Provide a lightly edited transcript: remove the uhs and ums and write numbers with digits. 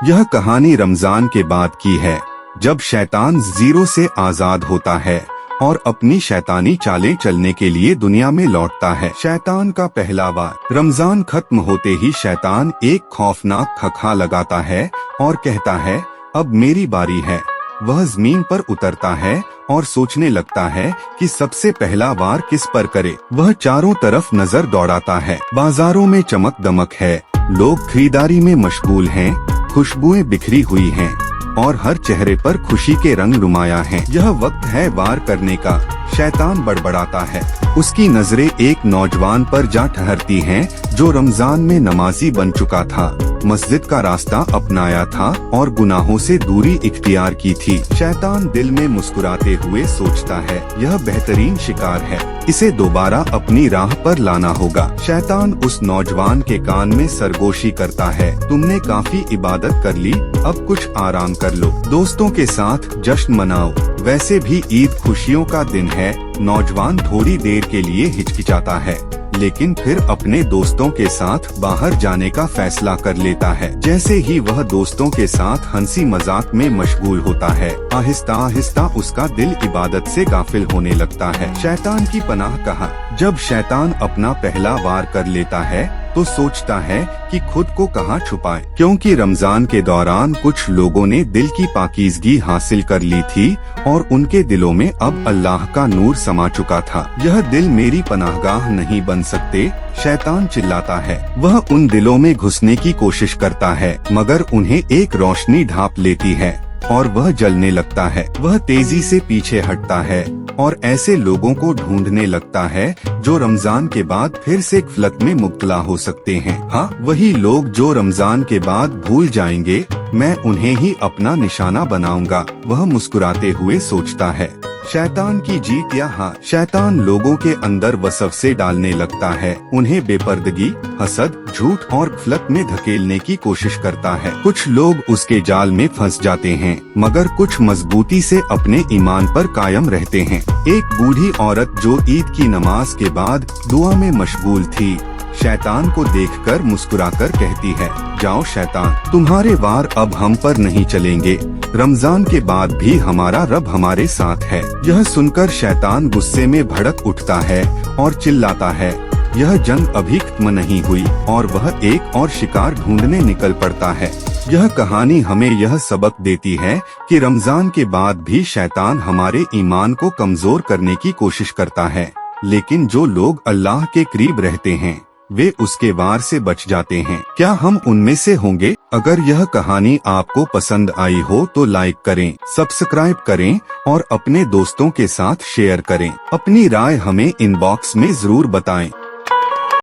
यह कहानी रमजान के बाद की है, जब शैतान जीरो से आजाद होता है और अपनी शैतानी चालें चलने के लिए दुनिया में लौटता है। शैतान का पहला वार। रमजान खत्म होते ही शैतान एक खौफनाक खखा लगाता है और कहता है, अब मेरी बारी है। वह जमीन पर उतरता है और सोचने लगता है कि सबसे पहला वार किस पर करे। वह चारों तरफ नजर दौड़ाता है। बाजारों में चमक दमक है, लोग खरीदारी में मशगूल हैं, खुशबुएं बिखरी हुई हैं और हर चेहरे पर खुशी के रंग नुमाया हैं। यह वक्त है वार करने का। शैतान बड़बड़ाता है। उसकी नजरें एक नौजवान पर जा ठहरती हैं, जो रमजान में नमाजी बन चुका था, मस्जिद का रास्ता अपनाया था और गुनाहों से दूरी इख्तियार की थी। शैतान दिल में मुस्कुराते हुए सोचता है, यह बेहतरीन शिकार है, इसे दोबारा अपनी राह पर लाना होगा। शैतान उस नौजवान के कान में सरगोशी करता है, तुमने काफी इबादत कर ली, अब कुछ आराम कर लो, दोस्तों के साथ जश्न मनाओ, वैसे भी ईद खुशियों का दिन है। नौजवान थोड़ी देर के लिए हिचकिचाता है, लेकिन फिर अपने दोस्तों के साथ बाहर जाने का फैसला कर लेता है। जैसे ही वह दोस्तों के साथ हंसी मजाक में मशगूल होता है, आहिस्ता आहिस्ता उसका दिल इबादत से गाफिल होने लगता है। शैतान की पनाह कहा। जब शैतान अपना पहला वार कर लेता है तो सोचता है कि खुद को कहाँ छुपाए, क्योंकि रमजान के दौरान कुछ लोगों ने दिल की पाकीज़गी हासिल कर ली थी और उनके दिलों में अब अल्लाह का नूर समा चुका था। यह दिल मेरी पनाहगाह नहीं बन सकते, शैतान चिल्लाता है। वह उन दिलों में घुसने की कोशिश करता है, मगर उन्हें एक रोशनी ढांप लेती है और वह जलने लगता है। वह तेजी से पीछे हटता है और ऐसे लोगों को ढूंढने लगता है जो रमजान के बाद फिर से गफलत में मुब्तला हो सकते हैं। हाँ, वही लोग जो रमजान के बाद भूल जाएंगे, मैं उन्हें ही अपना निशाना बनाऊंगा। वह मुस्कुराते हुए सोचता है। शैतान की जीत या हार। शैतान लोगों के अंदर वसवसे डालने लगता है, उन्हें बेपर्दगी, हसद, झूठ और गफलत में धकेलने की कोशिश करता है। कुछ लोग उसके जाल में फंस जाते हैं, मगर कुछ मजबूती से अपने ईमान पर कायम रहते हैं। एक बूढ़ी औरत जो ईद की नमाज के बाद दुआ में मशगूल थी, शैतान को देखकर मुस्कुराकर कहती है, जाओ शैतान, तुम्हारे वार अब हम पर नहीं चलेंगे, रमजान के बाद भी हमारा रब हमारे साथ है। यह सुनकर शैतान गुस्से में भड़क उठता है और चिल्लाता है, यह जंग अभी खत्म नहीं हुई, और वह एक और शिकार ढूंढने निकल पड़ता है। यह कहानी हमें यह सबक देती है कि रमजान के बाद भी शैतान हमारे ईमान को कमजोर करने की कोशिश करता है, लेकिन जो लोग अल्लाह के करीब रहते हैं वे उसके वार से बच जाते हैं। क्या हम उनमें से होंगे? अगर यह कहानी आपको पसंद आई हो तो लाइक करें, सब्सक्राइब करें और अपने दोस्तों के साथ शेयर करें। अपनी राय हमें इनबॉक्स में जरूर बताएं।